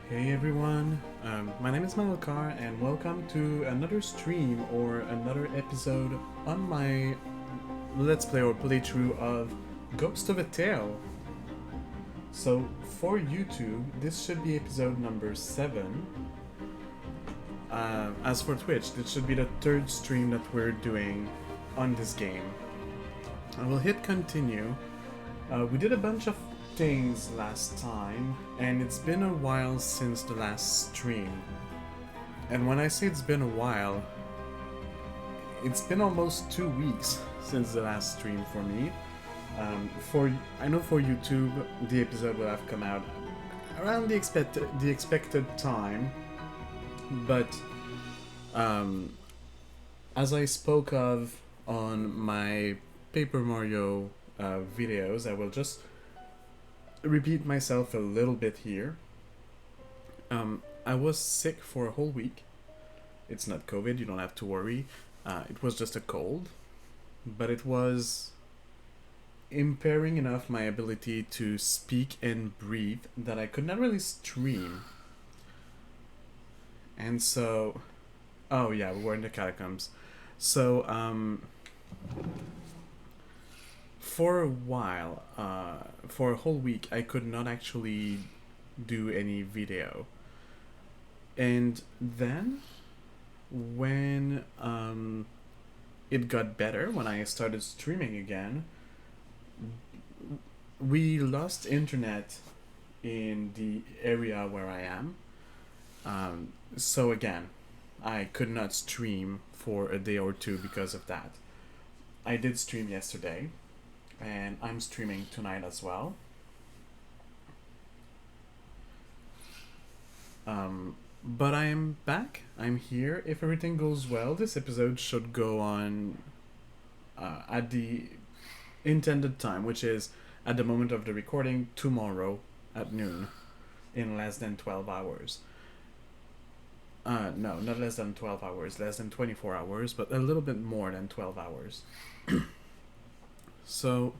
Hey everyone, my name is Malakar and welcome to another stream or another episode on my Let's Play or playthrough of Ghost of a Tale. So for YouTube, this should be episode number 7. As for Twitch, this should be the third stream that we're doing on this game. I will hit continue. We did a bunch of things last time, and it's been a while since the last stream. And when I say it's been a while, it's been almost 2 weeks since the last stream for me. I know for YouTube, the episode will have come out around the expected time, but as I spoke of on my Paper Mario videos, I will just repeat myself a little bit here. I was sick for a whole week. It's not COVID, you don't have to worry. It was just a cold, but it was impairing enough my ability to speak and breathe that I could not really stream. And so, oh yeah, we were in the catacombs. So, for a while, for a whole week, I could not actually do any video. And then, when it got better, when I started streaming again, we lost internet in the area where I am. So again, I could not stream for a day or two because of that. I did stream yesterday, and I'm streaming tonight as well. But I am back. I'm here. If everything goes well, this episode should go on at the intended time, which is at the moment of the recording tomorrow at noon, in less than 12 hours. No, not less than 12 hours, less than 24 hours, but a little bit more than 12 hours. So,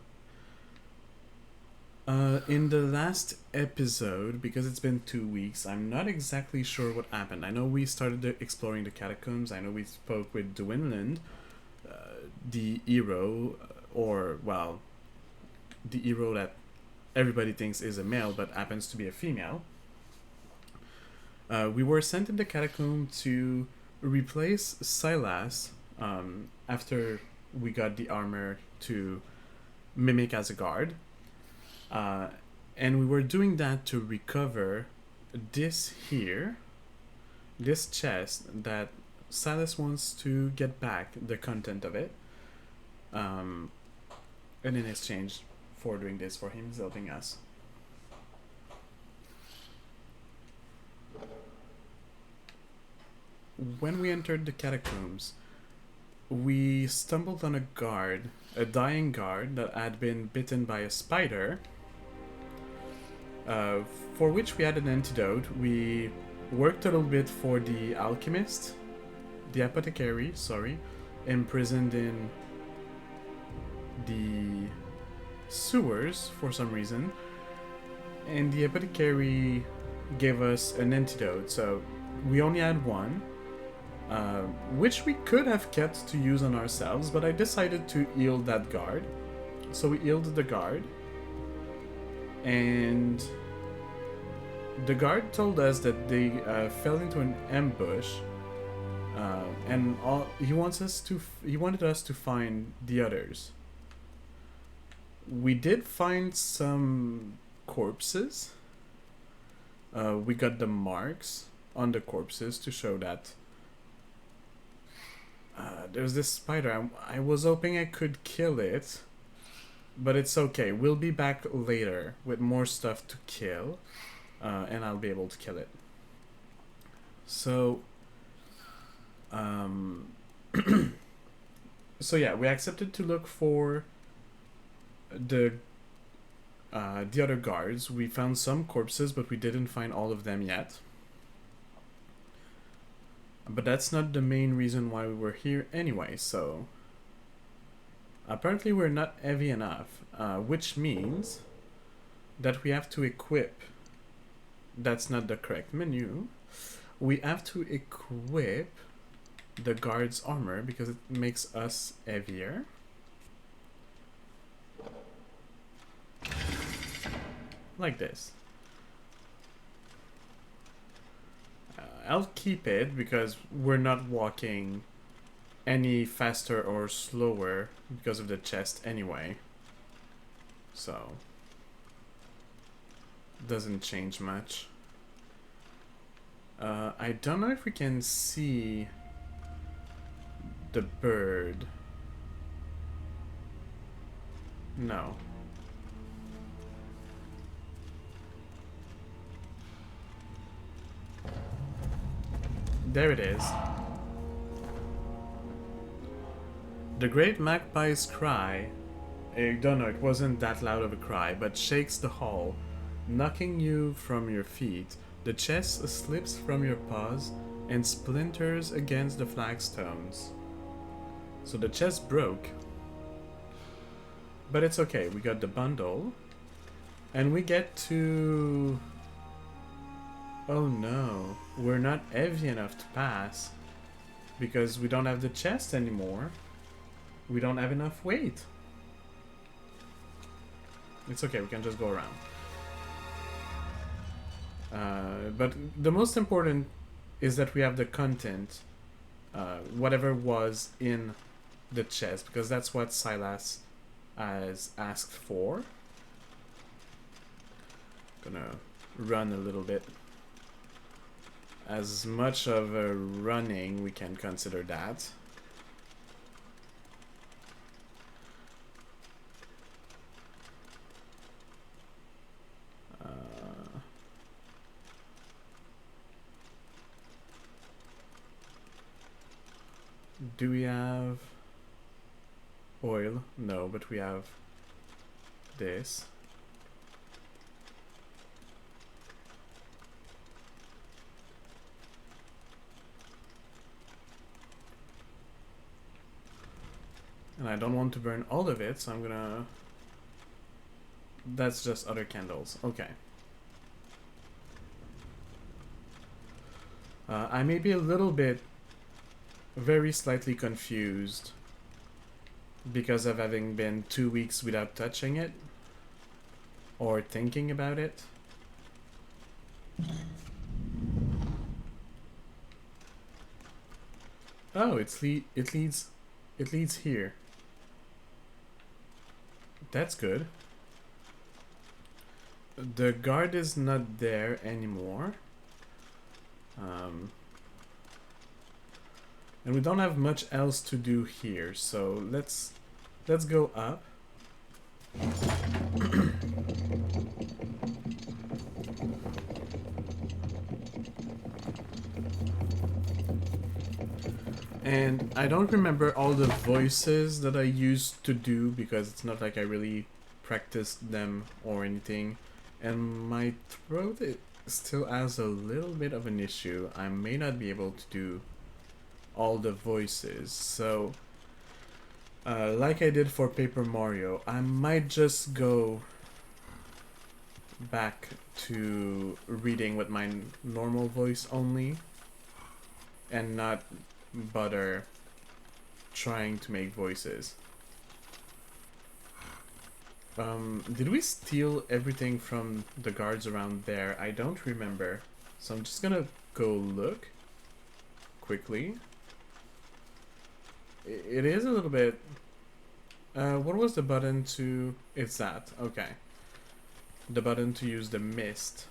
in the last episode, because it's been 2 weeks, I'm not exactly sure what happened. I know we started exploring the catacombs. I know we spoke with Duinlan, the hero, the hero that everybody thinks is a male but happens to be a female. We were sent in the catacomb to replace Silas after we got the armor to mimic as a guard. And we were doing that to recover this chest that Silas wants to get back the content of it. And in exchange for doing this for him, he's helping us. When we entered the catacombs, we stumbled on a dying guard that had been bitten by a spider, for which we had an antidote. We worked a little bit for the apothecary, imprisoned in the sewers for some reason, and the apothecary gave us an antidote, so we only had one. Which we could have kept to use on ourselves, but I decided to heal that guard. So we healed the guard, and the guard told us that they fell into an ambush, and he wanted us to find the others. We did find some corpses. We got the marks on the corpses to show that there's this spider. I was hoping I could kill it, but it's okay. We'll be back later with more stuff to kill, and I'll be able to kill it. So, so yeah, we accepted to look for the other guards. We found some corpses, but we didn't find all of them yet. But that's not the main reason why we were here anyway, so apparently we're not heavy enough, which means that we have to equip that's not the correct menu. We have to equip the guard's armor because it makes us heavier. Like this. I'll keep it because we're not walking any faster or slower because of the chest anyway. So, doesn't change much. I don't know if we can see the bird. No. There it is. The great magpie's cry, I don't know, it wasn't that loud of a cry, but shakes the hall, knocking you from your feet. The chest slips from your paws and splinters against the flagstones. So the chest broke. But it's okay, we got the bundle. And we get to... Oh no, we're not heavy enough to pass. Because we don't have the chest anymore. We don't have enough weight. It's okay, we can just go around. But the most important is that we have the content. Whatever was in the chest. Because that's what Silas has asked for. Gonna run a little bit. As much of a running, we can consider that. Do we have oil? No, but we have this. And I don't want to burn all of it, so I'm gonna... That's just other candles. Okay. I may be a little bit, very slightly confused because of having been 2 weeks without touching it or thinking about it. Oh, it leads here. That's good. The guard is not there anymore. And we don't have much else to do here, so let's go up. And I don't remember all the voices that I used to do because it's not like I really practiced them or anything. And my throat still has a little bit of an issue. I may not be able to do all the voices. So, like I did for Paper Mario, I might just go back to reading with my normal voice only and not bother trying to make voices. Did we steal everything from the guards around there? I don't remember. So I'm just gonna go look quickly. It is a little bit... what was the button to... It's that, okay. The button to use the mist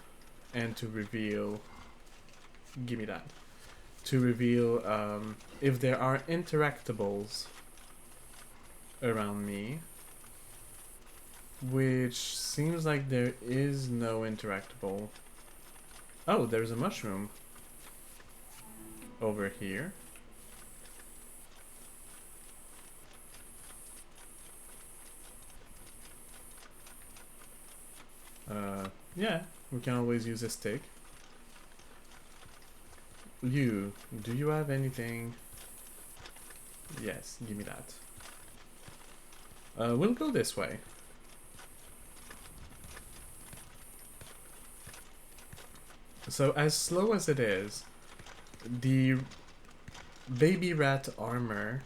and to reveal... Give me that. To reveal if there are interactables around me. Which seems like there is no interactable. Oh, there's a mushroom over here. Yeah, we can always use a stick. Do you have anything? Yes, give me that. We'll go this way. So as slow as it is, the baby rat armor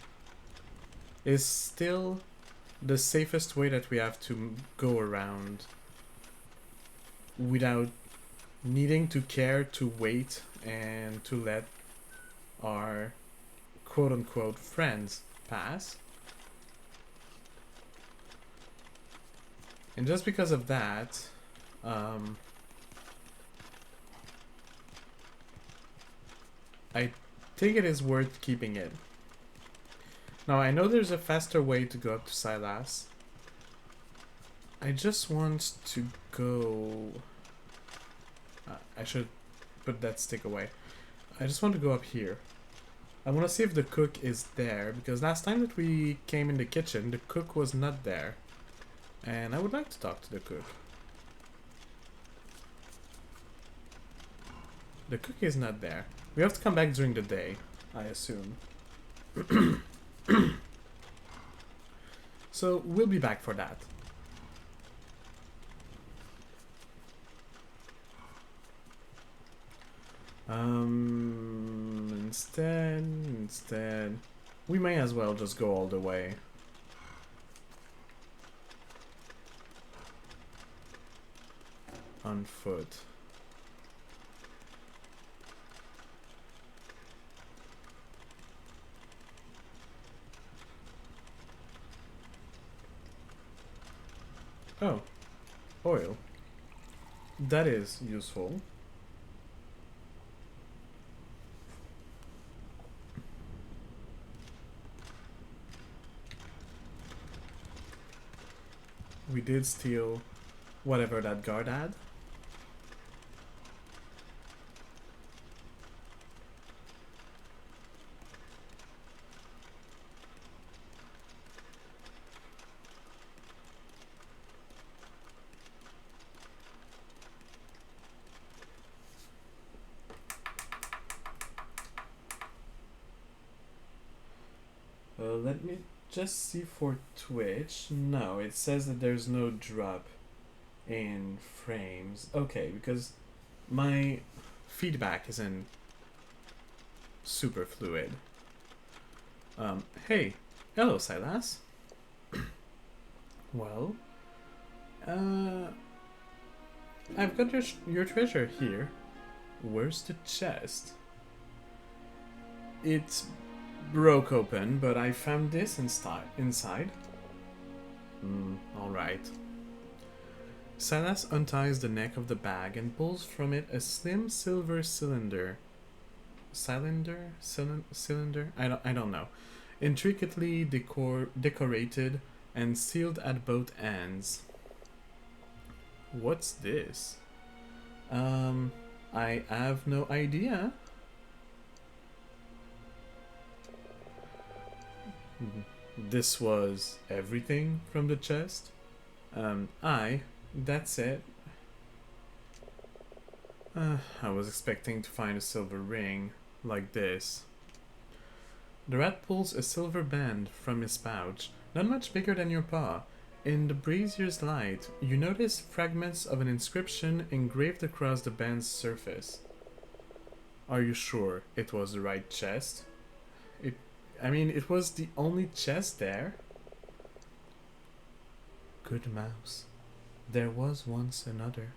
is still the safest way that we have to go around without needing to care to wait and to let our quote-unquote friends pass. And just because of that, I think it is worth keeping it. Now, I know there's a faster way to go up to Silas. I just want to go... I should put that stick away. I just want to go up here. I want to see if the cook is there, because last time that we came in the kitchen, the cook was not there. And I would like to talk to the cook. The cook is not there. We have to come back during the day, I assume. So we'll be back for that. Instead, we may as well just go all the way. On foot. Oh, oil. That is useful. We did steal whatever that guard had. Let me just see for Twitch. No, it says that there's no drop in frames. Okay, because my feedback isn't super fluid. Hey, hello, Silas. Well, I've got your treasure here. Where's the chest? It's broke open, but I found this inside. Alright. Silas unties the neck of the bag and pulls from it a slim silver cylinder. Cylinder? I don't know. Intricately decorated and sealed at both ends. What's this? I have no idea. This was everything from the chest? That's it. I was expecting to find a silver ring like this. The rat pulls a silver band from his pouch, not much bigger than your paw. In the brazier's light, you notice fragments of an inscription engraved across the band's surface. Are you sure it was the right chest? It was the only chest there. Good mouse. There was once another.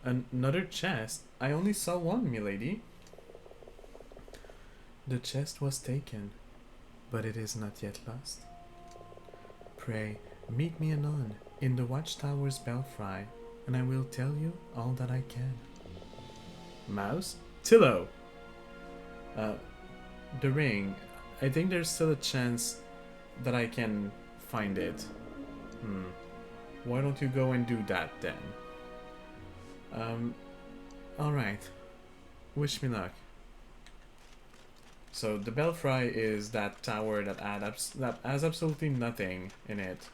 Another chest? I only saw one, milady. The chest was taken, but it is not yet lost. Pray, meet me anon in the watchtower's belfry, and I will tell you all that I can. Mouse? Tillo! The ring. I think there's still a chance that I can find it. Why don't you go and do that then? Alright. Wish me luck. So the belfry is that tower that has absolutely nothing in it.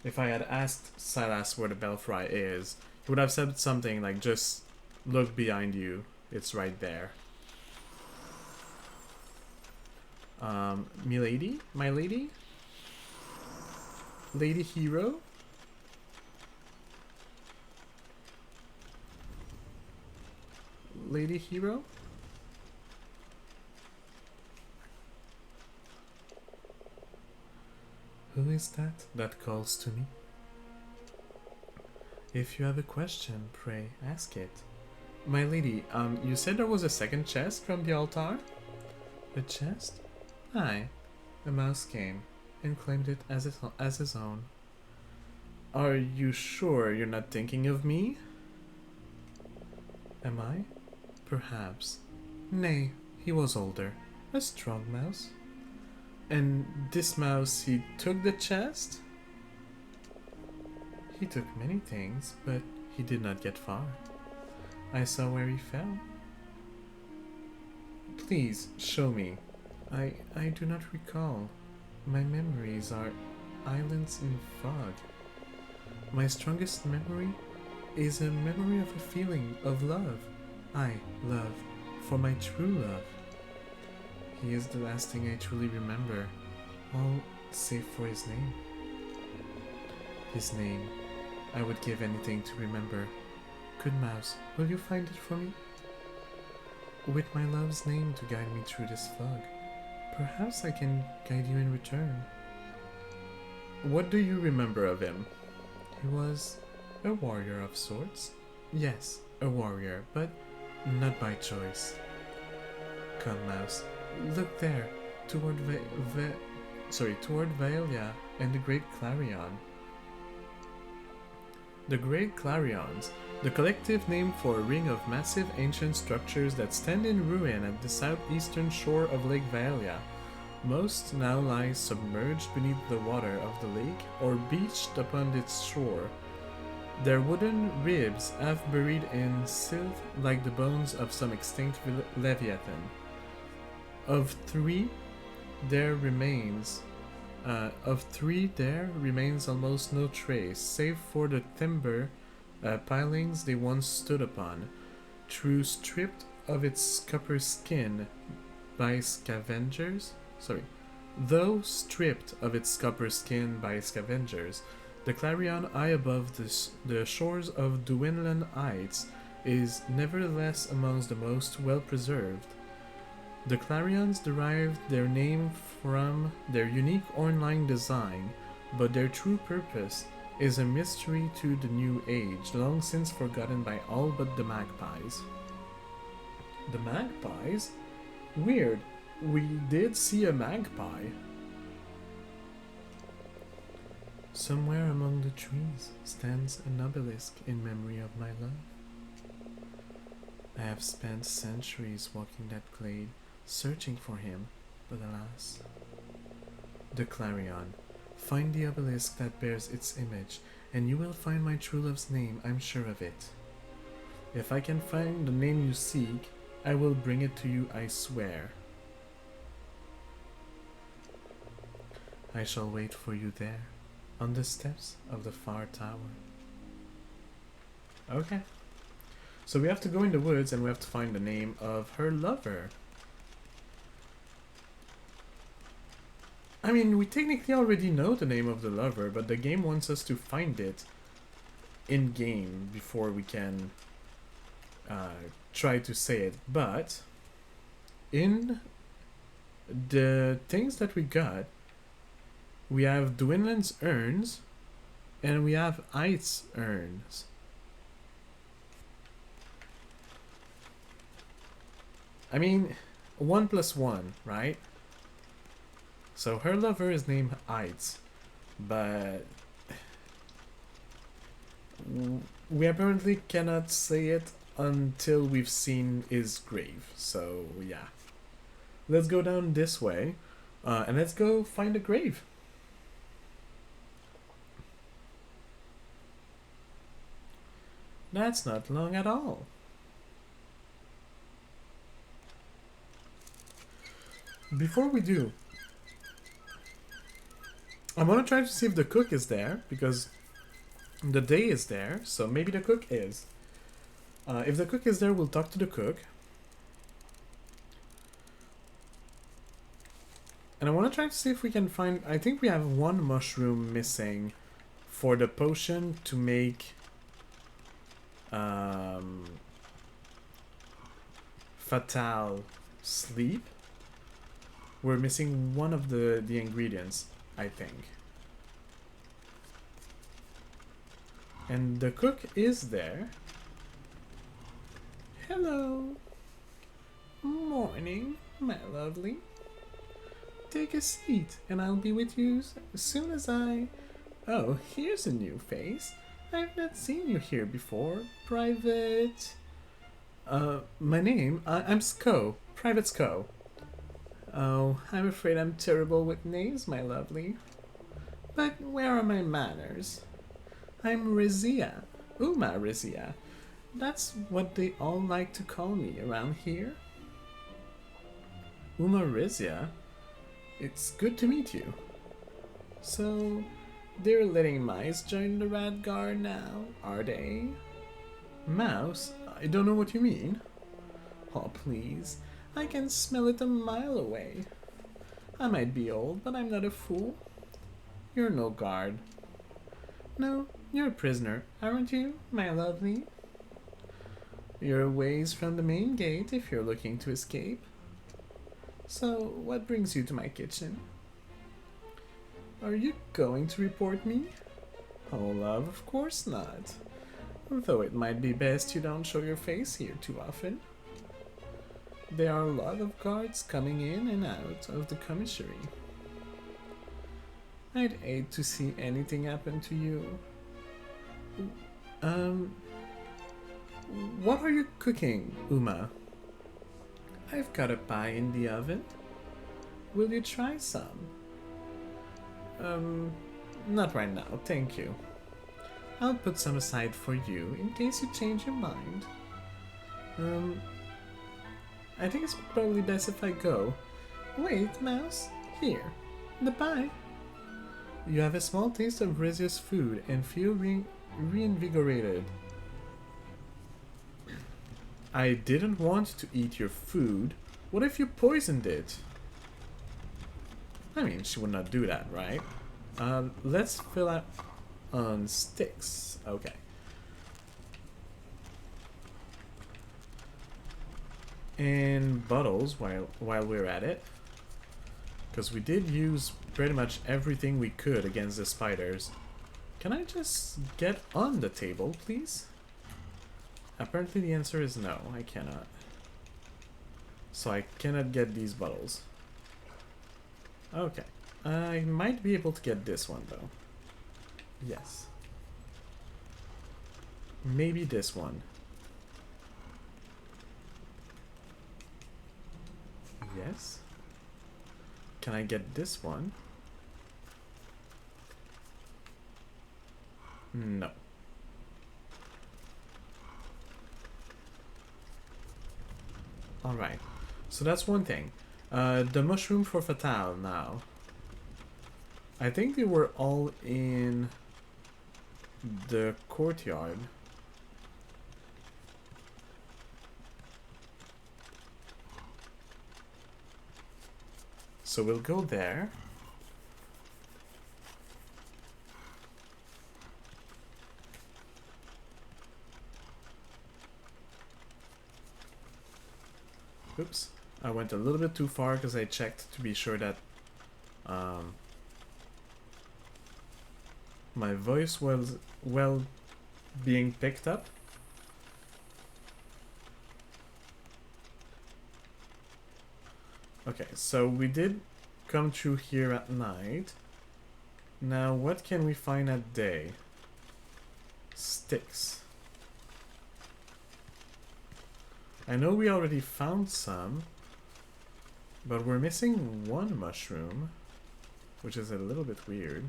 If I had asked Silas where the belfry is, he would have said something like, just look behind you. It's right there. Milady? My lady? Lady hero? lady hero? Who is that calls to me? If you have a question, pray ask it. My lady, you said there was a second chest from the altar? A chest? Aye. A mouse came and claimed it as his own. Are you sure you're not thinking of me? Am I? Perhaps. Nay, he was older. A strong mouse. And this mouse, he took the chest? He took many things, but he did not get far. I saw where he fell. Please, show me. I do not recall. My memories are islands in fog. My strongest memory is a memory of a feeling of love. I love, for my true love. He is the last thing I truly remember, all save for his name. His name. I would give anything to remember. Good mouse, will you find it for me? With my love's name to guide me through this fog, perhaps I can guide you in return. What do you remember of him? He was a warrior of sorts. Yes, a warrior, but not by choice. Come, mouse, look there, toward toward Vaelia and the Great Clarion. The Great Clarions, the collective name for a ring of massive ancient structures that stand in ruin at the southeastern shore of Lake Vaelia. Most now lie submerged beneath the water of the lake or beached upon its shore. Their wooden ribs have buried in silt like the bones of some extinct leviathan. Of three, there remains almost no trace, save for the timber pilings they once stood upon. Though stripped of its copper skin by scavengers, the clarion high above the shores of Duinlan Heights is nevertheless amongst the most well preserved. The clarions derived their name from their unique horn-line design, but their true purpose is a mystery to the new age, long since forgotten by all but the magpies. The magpies? Weird. We did see a magpie. Somewhere among the trees stands an obelisk in memory of my love. I have spent centuries walking that glade, searching for him, but alas. The clarion. Find the obelisk that bears its image, and you will find my true love's name, I'm sure of it. If I can find the name you seek, I will bring it to you, I swear. I shall wait for you there, on the steps of the far tower. Okay. So we have to go in the woods and we have to find the name of her lover. I mean, we technically already know the name of the lover, but the game wants us to find it in-game before we can try to say it. But in the things that we got, we have Duinlan's urns and we have Ice urns. I mean, 1 + 1, right? So her lover is named Ides, but we apparently cannot say it until we've seen his grave. So yeah, let's go down this way and let's go find a grave. That's not long at all. Before we do, I'm gonna try to see if the cook is there, because the day is there, so maybe the cook is. If the cook is there, we'll talk to the cook. And I want to try to see if we can find... I think we have one mushroom missing for the potion to make... Fatal sleep. We're missing one of the ingredients, I think. And the cook is there. Hello. Morning, my lovely. Take a seat, and I'll be with you as soon as I... Oh, here's a new face. I've not seen you here before. Private... my name? I'm Sko. Private Sko. Oh, I'm afraid I'm terrible with names, my lovely. But where are my manners? I'm Rizia. Uma Rizia. That's what they all like to call me around here. Uma Rizia? It's good to meet you. So, they're letting mice join the rat guard now, are they? Mouse? I don't know what you mean. Oh, please. I can smell it a mile away. I might be old, but I'm not a fool. You're no guard. No, you're a prisoner, aren't you, my lovely? You're a ways from the main gate if you're looking to escape. So, what brings you to my kitchen? Are you going to report me? Oh, love, of course not. Though it might be best you don't show your face here too often. There are a lot of guards coming in and out of the commissary. I'd hate to see anything happen to you. What are you cooking, Uma? I've got a pie in the oven. Will you try some? Not right now, thank you. I'll put some aside for you in case you change your mind. I think it's probably best if I go. Wait, Mouse. Here. The pie. You have a small taste of Rizia's food and feel reinvigorated. I didn't want to eat your food. What if you poisoned it? I mean, she would not do that, right? Let's fill out on sticks. Okay. And bottles while we're at it. Because we did use pretty much everything we could against the spiders. Can I just get on the table, please? Apparently the answer is no, I cannot. So I cannot get these bottles. Okay. I might be able to get this one though. Yes. Maybe this one. Yes. Can I get this one? No. Alright. So that's one thing. The mushroom for Fatal now. I think they were all in the courtyard. So we'll go there. Oops. I went a little bit too far because I checked to be sure that my voice was well being picked up. Okay, so we did come through here at night. Now, what can we find at day? Sticks. I know we already found some, but we're missing one mushroom, which is a little bit weird.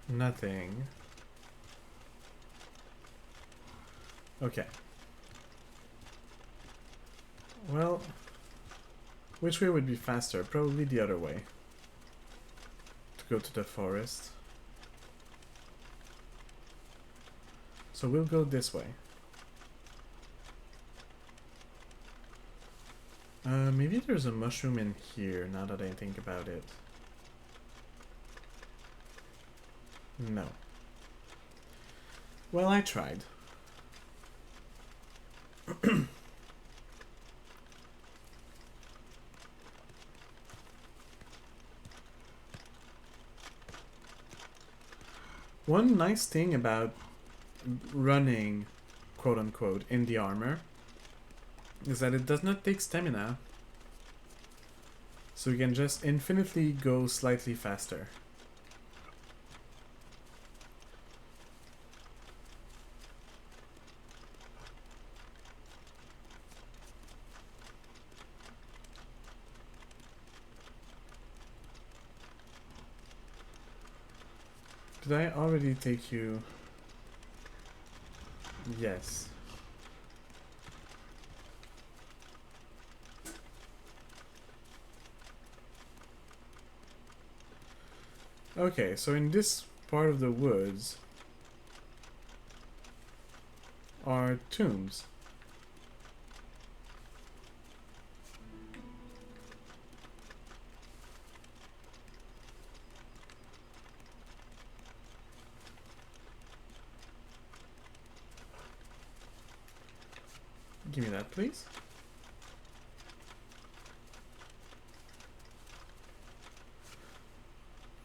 Nothing. Okay. Well, Which way would be faster? Probably the other way. To go to the forest. So we'll go this way. Maybe there's a mushroom in here, now that I think about it. No. Well, I tried. One nice thing about running, quote unquote, in the armor is that it does not take stamina. So you can just infinitely go slightly faster. Did I already take you? Yes. Okay, so in this part of the woods are tombs. Give me that, please.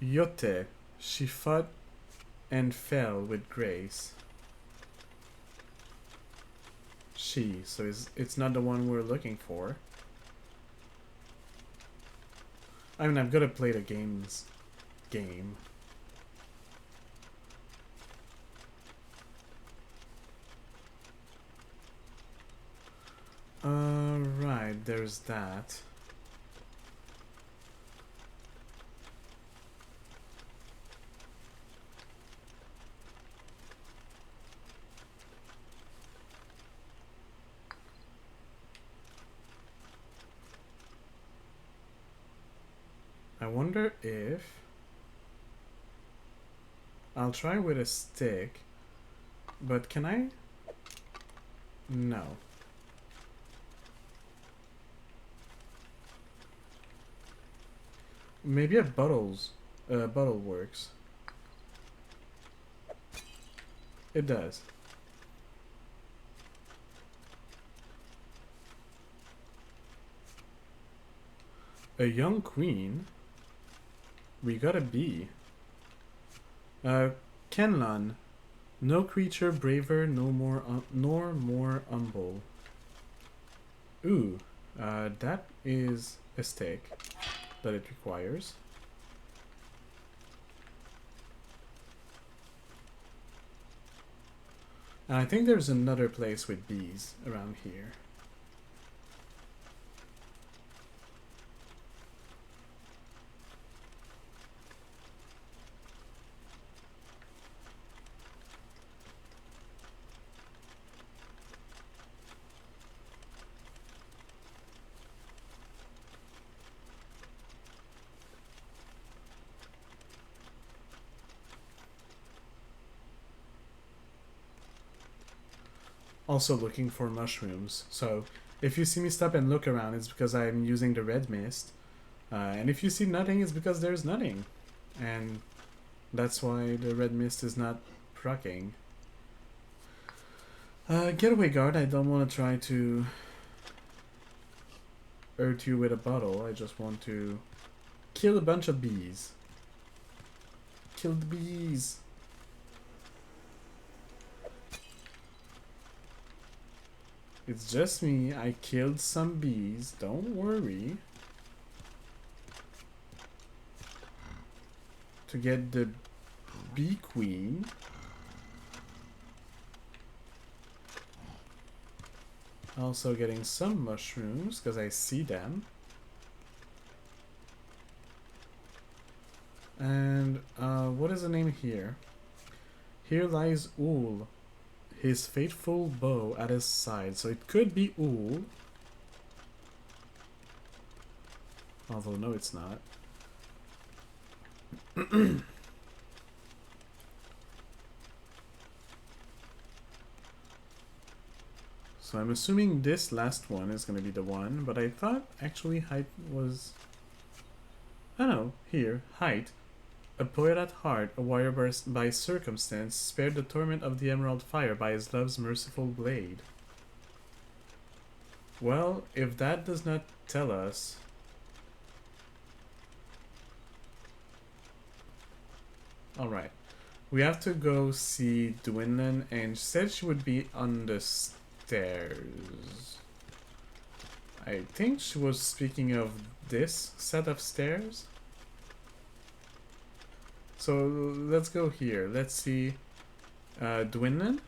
Yote, she fought and fell with grace. She, so it's not the one we're looking for. I mean, I've got to play the game. Right, there's that. I wonder if I'll try with a stick, but can I? No. Maybe a bottle works. It does. A young queen? We got a bee. Kenlan. No creature braver, nor more humble. Ooh, that is a stick that it requires. And I think there's another place with bees around here. Also looking for mushrooms, so if you see me stop and look around, it's because I'm using the red mist, and if you see nothing, it's because there's nothing, and that's why the red mist is not proccing. Getaway guard, I don't want to try to hurt you with a bottle, I just want to kill a bunch of bees. Kill the bees! It's just me. I killed some bees. Don't worry. To get the bee queen. Also getting some mushrooms because I see them. And what is the name here? Here lies Ul, his faithful bow at his side. So it could be Ul. Although, no, it's not. So I'm assuming this last one is going to be the one, but I thought actually height was... I don't know, here, height. A poet at heart, a warrior by circumstance, spared the torment of the emerald fire by his love's merciful blade. Well, if that does not tell us... Alright. We have to go see Duinlan, and she said she would be on the stairs. I think she was speaking of this set of stairs. So let's go here. Let's see. Duinlan?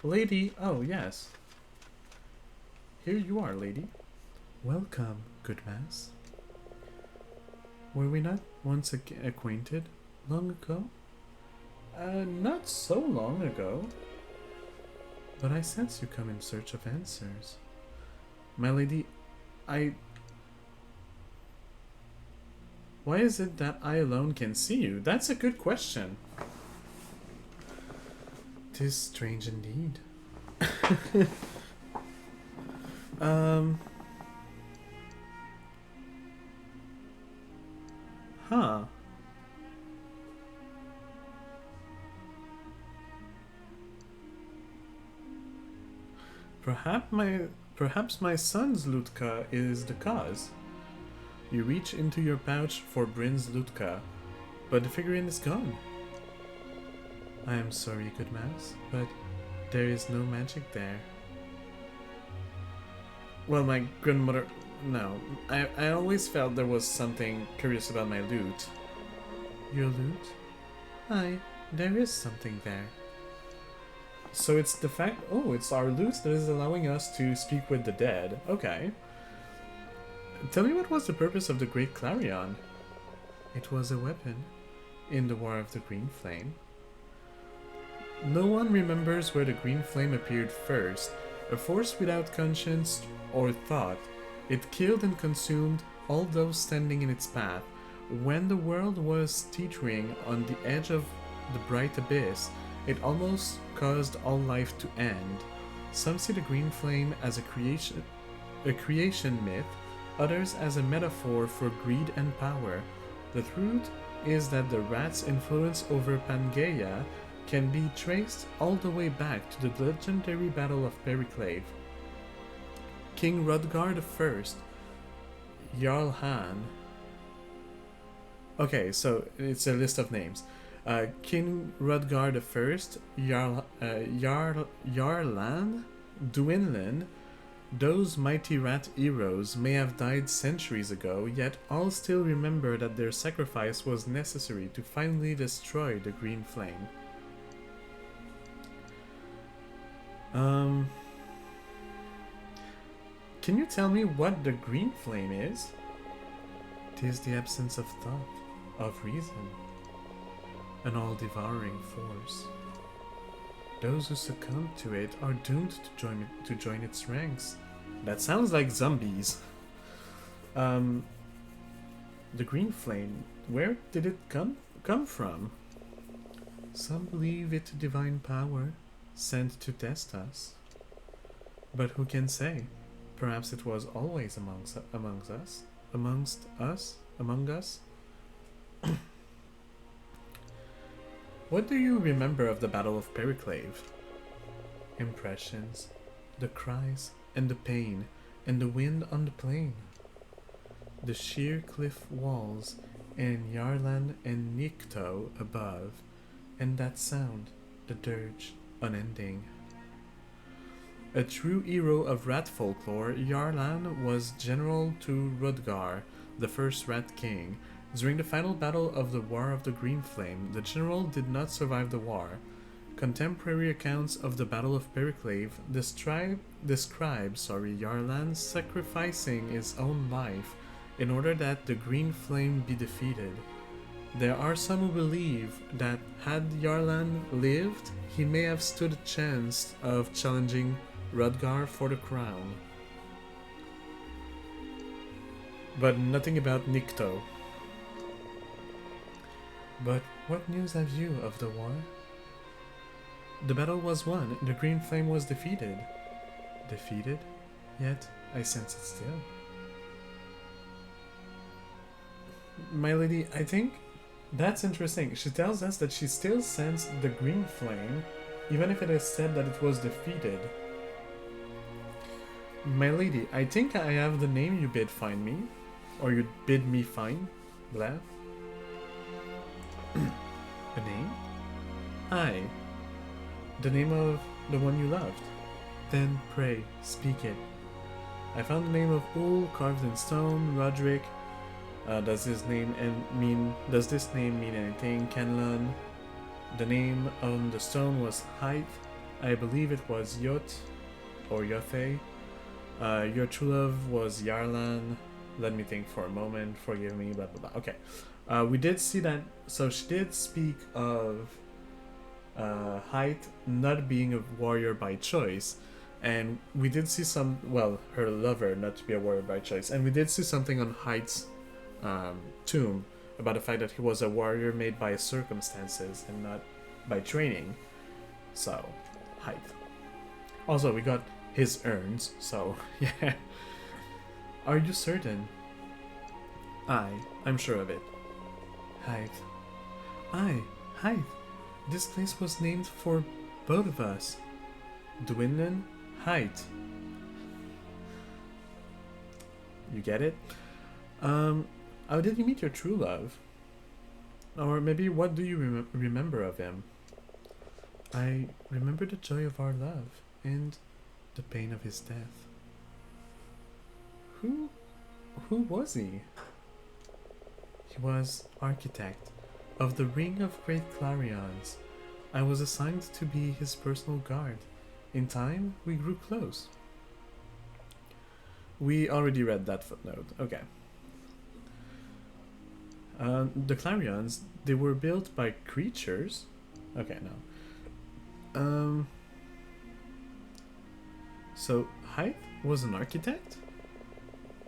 Lady, oh yes. Here you are, lady. Welcome, good mass. Were we not once acquainted long ago? Not so long ago. But I sense you come in search of answers. My lady, why is it that I alone can see you? That's a good question. 'Tis strange indeed. Huh. Perhaps my son's Lutka is the cause. You reach into your pouch for Bryn's Lutka, but the figurine is gone. I am sorry, good mouse, but there is no magic there. Well, my grandmother... No, I always felt there was something curious about my lute. Your lute? Aye, there is something there. So it's the fact... Oh, it's our lute that is allowing us to speak with the dead. Okay. Tell me, what was the purpose of the Great Clarion? It was a weapon in the War of the Green Flame. No one remembers where the Green Flame appeared first, a force without conscience or thought. It killed and consumed all those standing in its path. When the world was teetering on the edge of the bright abyss, it almost caused all life to end. Some see the Green Flame as a creation myth, others as a metaphor for greed and power. The truth is that the rat's influence over Pangaea can be traced all the way back to the legendary Battle of Periclave. King Rudgar I, Jarl Han. Okay, so it's a list of names. King Rudgar I, Jarlan, Duinlan. Those mighty rat heroes may have died centuries ago, yet all still remember that their sacrifice was necessary to finally destroy the Green Flame. Can you tell me what the Green Flame is? 'Tis the absence of thought, of reason, an all-devouring force. Those who succumb to it are doomed to join its ranks. That sounds like zombies. The Green Flame, where did it come from? Some believe it divine power, sent to test us. But who can say? Perhaps it was always among us. What do you remember of the Battle of Periclave? Impressions, the cries and the pain, and the wind on the plain. The sheer cliff walls, and Jarlan and Nikto above, and that sound, the dirge, unending. A true hero of rat folklore, Jarlan was general to Rudgar, the first Rat King. During the final battle of the War of the Green Flame, the general did not survive the war. Contemporary accounts of the Battle of Periclave describe Jarlan sacrificing his own life in order that the Green Flame be defeated. There are some who believe that had Jarlan lived, he may have stood a chance of challenging Rudgar for the crown. but nothing about Nikto. But what news have you of the war? The battle was won, the Green Flame was defeated. Defeated? Yet, I sense it still. My lady, I think that's interesting. She tells us that she still sensed the Green Flame, even if it is said that it was defeated. My lady, I think I have the name you bid find me. Or you bid me find. Blah. A name? Aye. The name of the one you loved. Then pray, speak it. I found the name of Ul carved in stone. Roderick. Does this name mean anything? Kenlan. The name on the stone was Height. I believe it was Yot or Yothe. Your true love was Yarlan. Let me think for a moment. Forgive me. Blah blah blah. Okay. We did see that. So she did speak of Height not being a warrior by choice, and we did see her lover not to be a warrior by choice, and we did see something on Height's tomb about the fact that he was a warrior made by circumstances and not by training. So, Height. Also, we got his urns, so yeah. Are you certain? I'm sure of it. Height. Height. This place was named for both of us. Duinlan, Height. You get it? How did you meet your true love? Or maybe what do you remember of him? I remember the joy of our love and the pain of his death. Who was he? He was architect of the Ring of Great Clarions. I was assigned to be his personal guard. In time, we grew close. We already read that footnote. Okay. The Clarions, they were built by creatures. Okay, no. So, Hythe was an architect?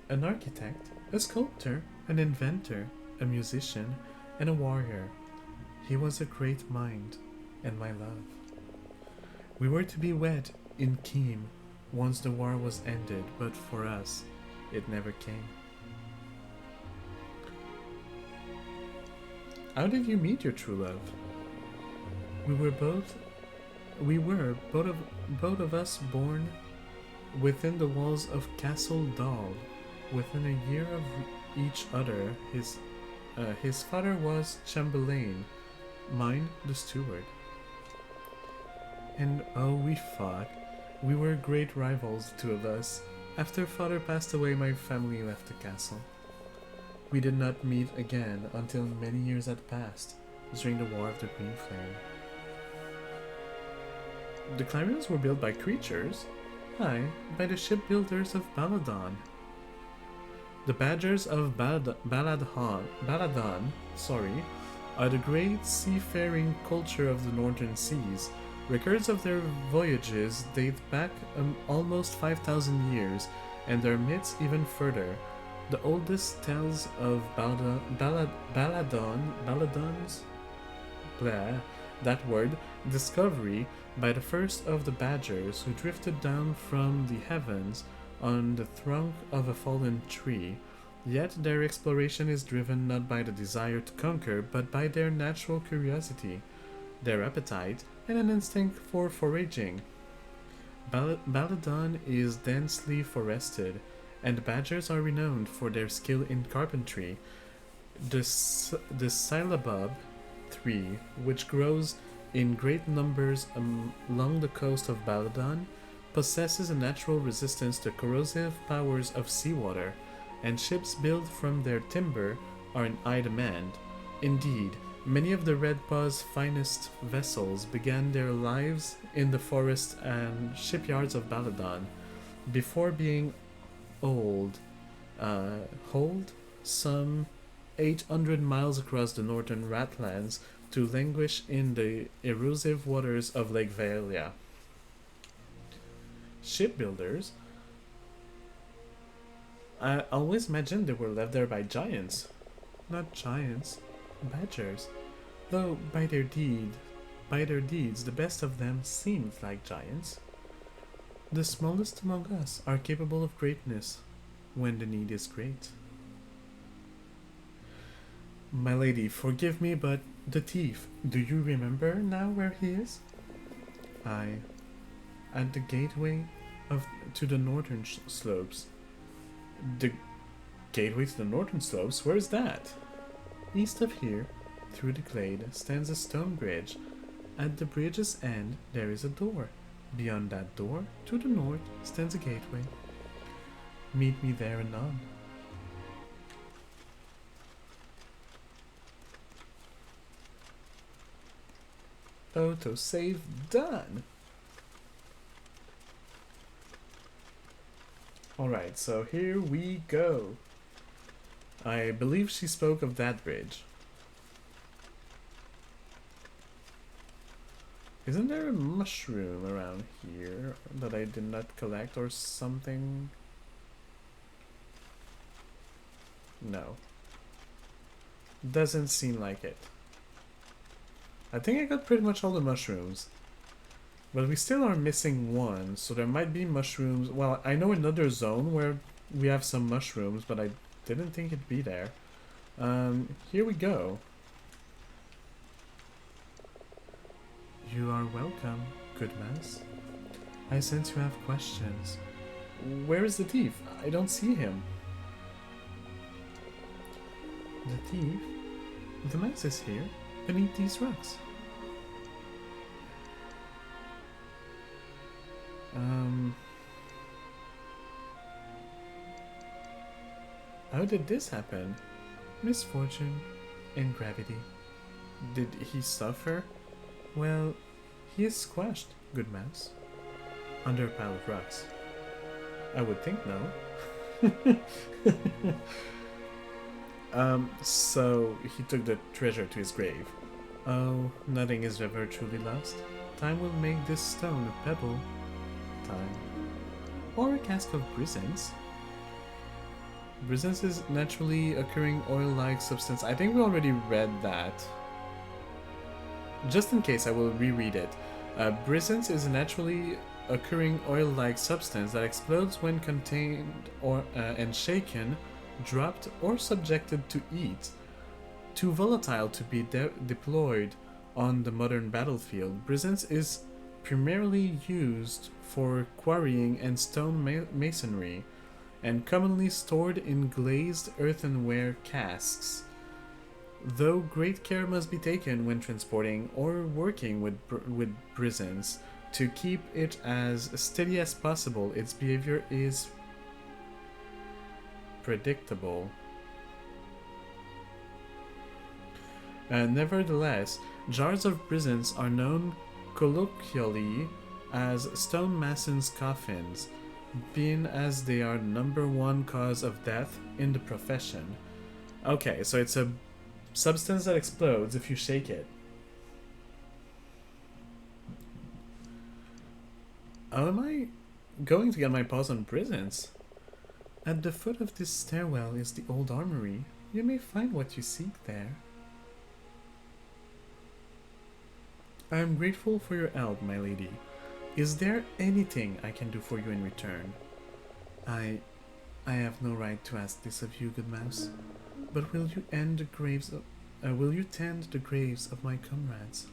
An architect, a sculptor, an inventor, a musician, and a warrior. He was a great mind, and my love. We were to be wed in Keem once the war was ended, but for us, it never came. How did you meet your true love? We were both of us born within the walls of Castle Dahl. Within a year of each other, his father was Chamberlain, mine the steward. And oh, we fought. We were great rivals, the two of us. After father passed away, my family left the castle. We did not meet again until many years had passed, during the War of the Green Flame. The Clarions were built by creatures? Aye, by the shipbuilders of Baladon. The Badgers of Baladon, are the great seafaring culture of the northern seas. Records of their voyages date back almost 5,000 years, and their myths even further. The oldest tells of Baladon's discovery by the first of the Badgers who drifted down from the heavens on the trunk of a fallen tree. Yet their exploration is driven not by the desire to conquer, but by their natural curiosity, their appetite, and an instinct for foraging. Baladon is densely forested, and the Badgers are renowned for their skill in carpentry. The syllabub tree, which grows in great numbers along the coast of Baladon, possesses a natural resistance to corrosive powers of seawater, and ships built from their timber are in high demand. Indeed, many of the Red Paw's finest vessels began their lives in the forests and shipyards of Baladon, before being hauled some 800 miles across the northern Ratlands to languish in the erosive waters of Lake Valia. Shipbuilders? I always imagined they were left there by giants. Not giants, badgers. Though by their deeds, the best of them seemed like giants. The smallest among us are capable of greatness when the need is great. My lady, forgive me, but the thief, do you remember now where he is? Aye, at the gateway of to the northern slopes. The gateway to the northern slopes? Where is that? East of here, through the glade, stands a stone bridge. At the bridge's end, there is a door. Beyond that door, to the north, stands a gateway. Meet me there anon. Autosave done! Alright, so here we go. I believe she spoke of that bridge. Isn't there a mushroom around here that I did not collect or something? No. Doesn't seem like it. I think I got pretty much all the mushrooms. But we still are missing one, so there might be mushrooms. Well, I know another zone where we have some mushrooms, but I didn't think it'd be there. Here we go. You are welcome, good mouse. I sense you have questions. Where is the thief? I don't see him. The thief? The mouse is here, beneath these rocks. How did this happen? Misfortune and gravity. Did he suffer? Well, he is squashed, good mouse. Under a pile of rocks. I would think no. So he took the treasure to his grave. Oh, nothing is ever truly lost. Time will make this stone a pebble. Time. Or a cask of brisance. Brisance is naturally occurring oil-like substance. I think we already read that. Just in case, I will reread it. Brisance is a naturally occurring oil-like substance that explodes when contained or and shaken, dropped, or subjected to heat. Too volatile to be deployed on the modern battlefield, brisance is primarily used for quarrying and stone masonry, and commonly stored in glazed earthenware casks. Though great care must be taken when transporting or working with brisance to keep it as steady as possible, its behavior is predictable. Nevertheless, jars of brisance are known colloquially as stonemasons' coffins, being as they are #1 cause of death in the profession. Okay, so it's a substance that explodes if you shake it. How am I going to get my paws on brisance? At the foot of this stairwell is the old armory. You may find what you seek there. I am grateful for your help, my lady. Is there anything I can do for you in return? I have no right to ask this of you, good mouse. But will you tend the graves of my comrades?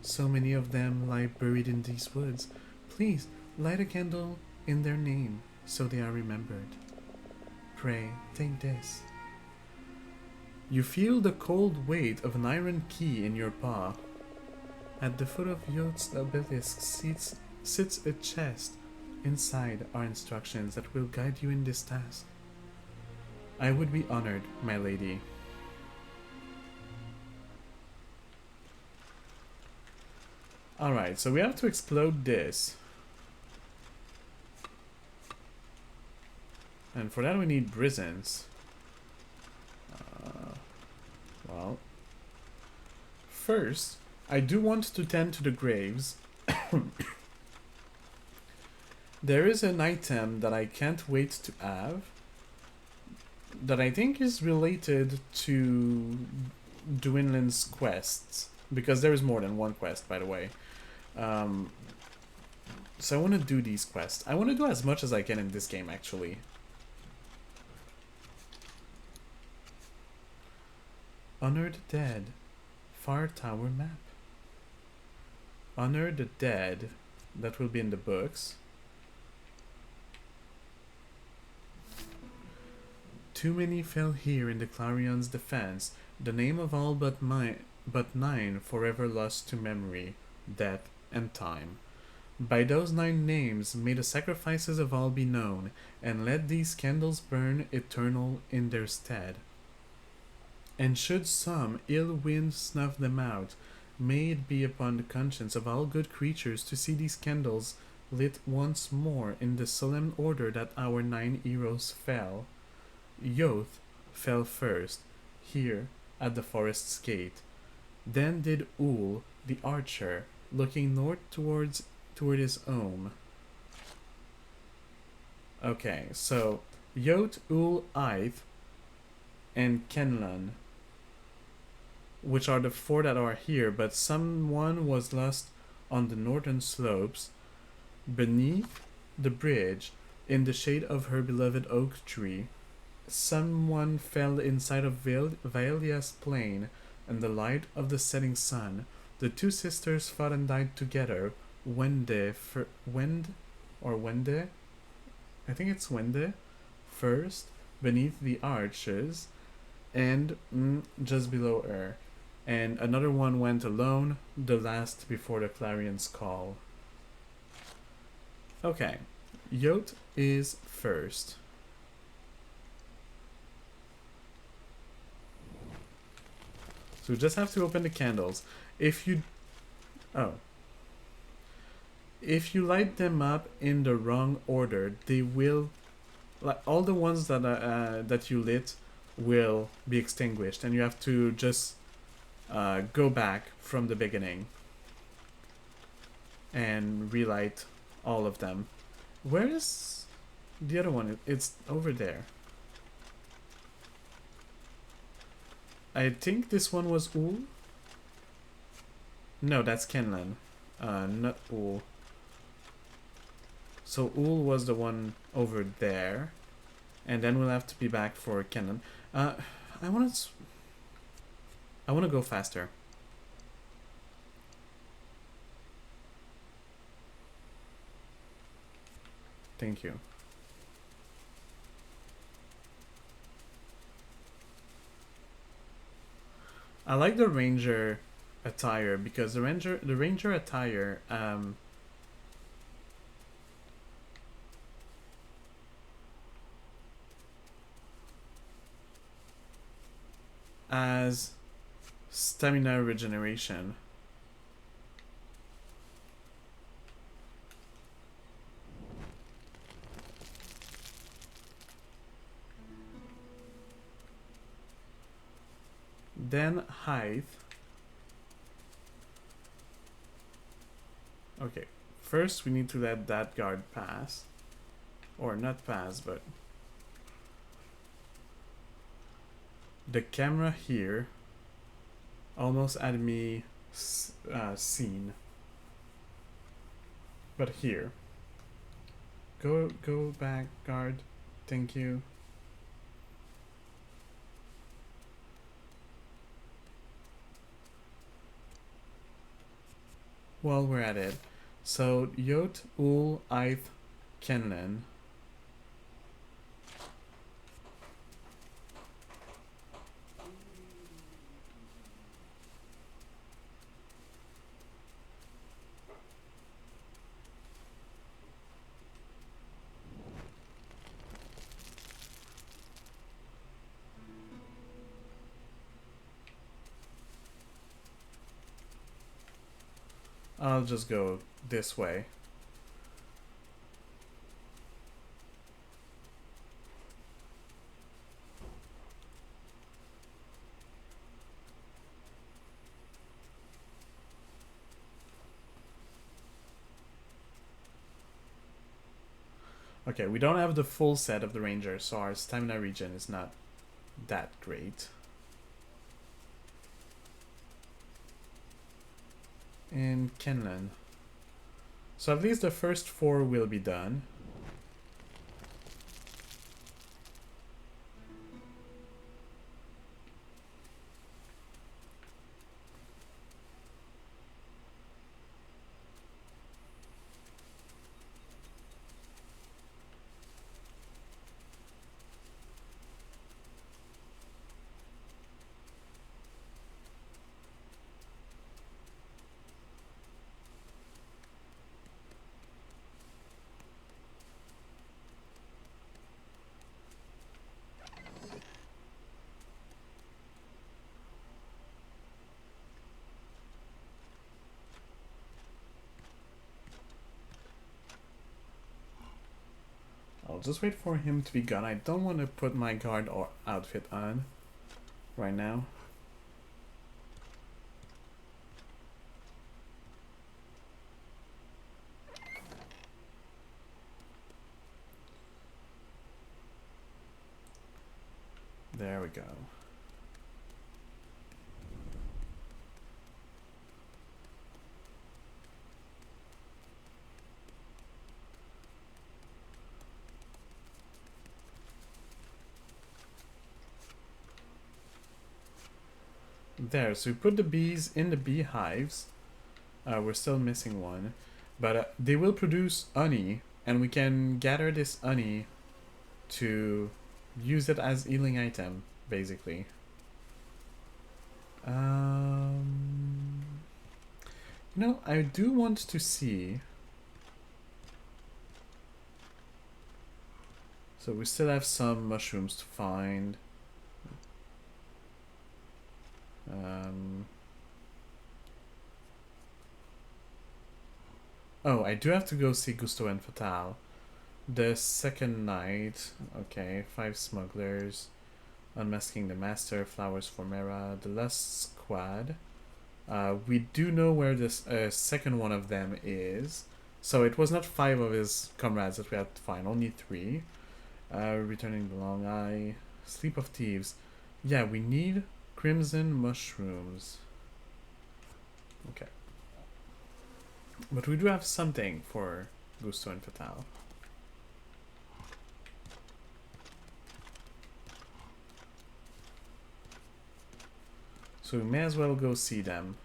So many of them lie buried in these woods. Please light a candle in their name, so they are remembered. Pray, take this. You feel the cold weight of an iron key in your paw. At the foot of Yot's obelisk sits a chest. Inside are instructions that will guide you in this task. I would be honored, my lady. Alright, so we have to explode this. And for that we need brisance. Well, first, I do want to tend to the graves. There is an item that I can't wait to have. that I think is related to Duinlan's quests, because there is more than one quest, by the way. Um, so I want to do these quests. I want to do as much as I can in this game, actually. Honor the Dead. Far Tower map. Honor the Dead. That will be in the books. Too many fell here in the Clarion's defense. The name of all but 9 forever lost to memory, death, and time. By those 9 names may the sacrifices of all be known, and let these candles burn eternal in their stead. And should some ill wind snuff them out, may it be upon the conscience of all good creatures to see these candles lit once more in the solemn order that our 9 heroes fell. Yoth fell first, here at the forest's gate. Then did Ul, the archer, looking north toward his home. Okay, so Yoth, Ul, Ith, and Kenlan, which are the 4 that are here, but someone was lost on the northern slopes, beneath the bridge, in the shade of her beloved oak tree. Someone fell inside of Vaelia's plain, in the light of the setting sun. The 2 sisters fought and died together. Wende, I think it's Wende, first, beneath the arches, and just below her. And another one went alone, the last before the Clarion's call. Okay, Yoth is first. So we just have to open the candles. If you light them up in the wrong order, they will, like, all the ones that you lit will be extinguished, and you have to just go back from the beginning and relight all of them. Where is the other one? It's over there. I think this one was Ul. No, that's Kenlan. Not Ul. So Ul was the one over there. And then we'll have to be back for Kenlan. I want to go faster. Thank you. I like the ranger attire because the ranger attire as stamina regeneration. Then height. Okay, first we need to let that guard pass. Or not pass, but the camera here almost had me seen. But here. Go back, guard. Thank you. While we're at it, so Yoth, Ul, Ith, Kenlan. I'll just go this way. Okay, we don't have the full set of the ranger, so our stamina regen is not that great. And Kenlan. So at least the first 4 will be done. I'll just wait for him to be gone. I don't want to put my guard or outfit on right now. There we go. There, so we put the bees in the beehives. We're still missing one. But they will produce honey, and we can gather this honey to use it as healing item, basically. You know, I do want to see. So we still have some mushrooms to find. Oh, I do have to go see Gusto and Fatal. The second night, okay, 5 smugglers, unmasking the master, flowers for Mera, the last squad. We do know where this second one of them is, so it was not 5 of his comrades that we had to find, only 3. Returning the Long Eye, Sleep of Thieves. Yeah, we need crimson mushrooms. Okay. But we do have something for Gusto and Fatal. So we may as well go see them.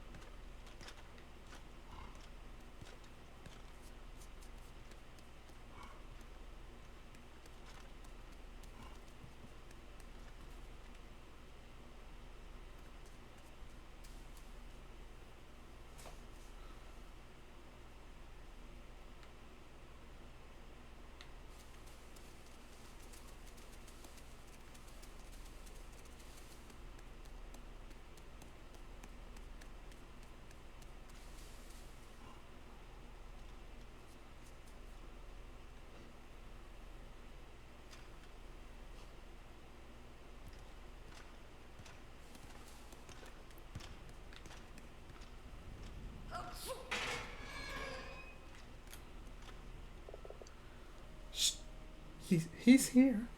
He's here.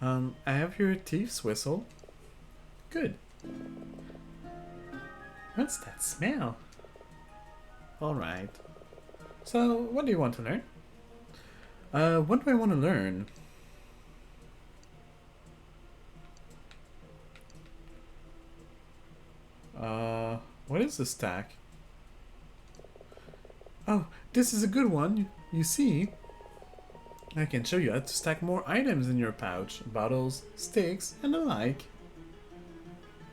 I have your thief's whistle. Good. What's that smell? Alright. So, what do you want to learn? What do I want to learn? What is the stack? Oh, this is a good one. You see, I can show you how to stack more items in your pouch. Bottles, sticks, and the like.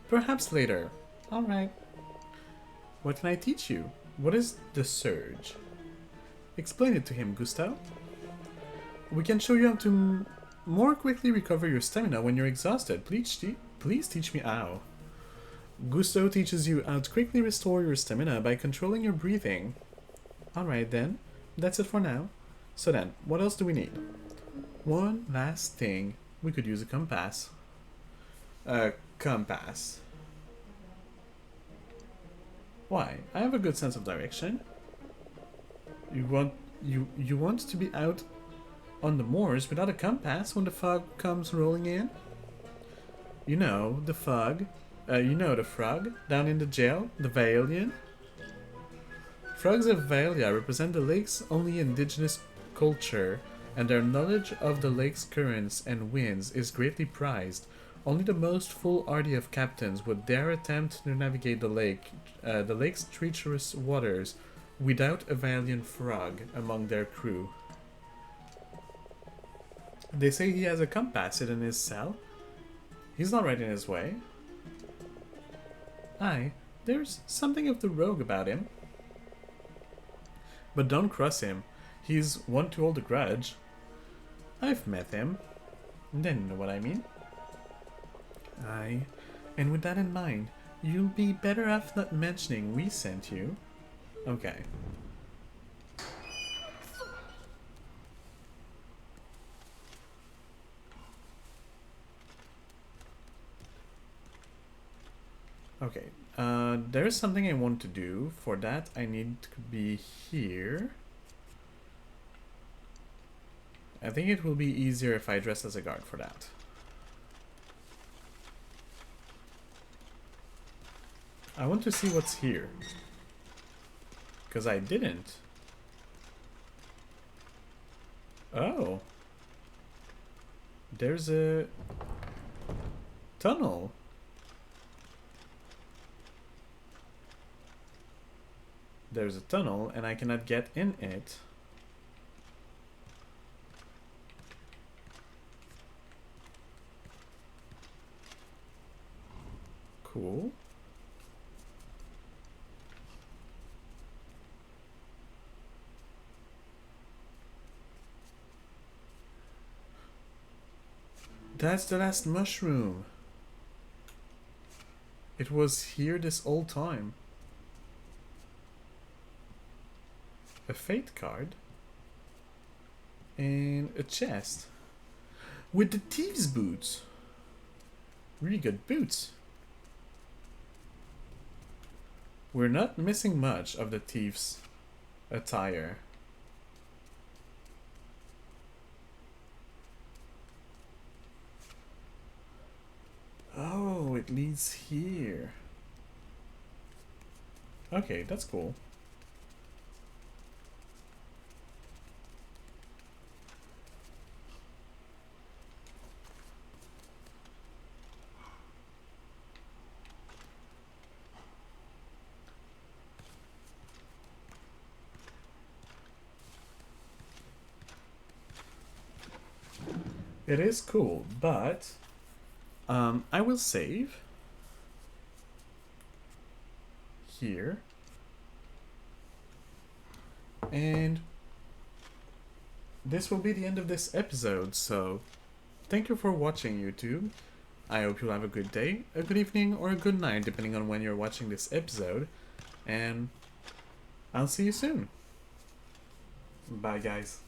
Perhaps later. Alright. What can I teach you? What is the surge? Explain it to him, Gusto. We can show you how to more quickly recover your stamina when you're exhausted. Please teach me how. Gusto teaches you how to quickly restore your stamina by controlling your breathing. Alright then, that's it for now. So then, what else do we need? One last thing. We could use a compass. A compass. Why? I have a good sense of direction. You want to be out on the moors without a compass when the fog comes rolling in? You know, the fug. You know the frog down in the jail? The Vailian? Frogs of Valia represent the lake's only indigenous culture, and their knowledge of the lake's currents and winds is greatly prized. Only the most foolhardy of captains would dare attempt to navigate the lake's treacherous waters, without a valiant frog among their crew. They say he has a compass hidden in his cell. He's not right in his way. Aye, there's something of the rogue about him. But don't cross him. He's one to hold a grudge. I've met him. Then you know what I mean. Aye, and with that in mind, you'll be better off not mentioning we sent you. Okay. Okay, there's something I want to do. For that, I need to be here. I think it will be easier if I dress as a guard for that. I want to see what's here. Because I didn't. Oh. There's a tunnel. There's a tunnel and I cannot get in it. Cool. That's the last mushroom. It was here this whole time. A fate card. And a chest. With the thieves' boots. Really good boots. We're not missing much of the thief's attire. Oh, it leads here. Okay, that's cool. It is cool, but I will save here, and this will be the end of this episode. So thank you for watching, YouTube. I hope you'll have a good day, a good evening, or a good night, depending on when you're watching this episode, and I'll see you soon. Bye, guys.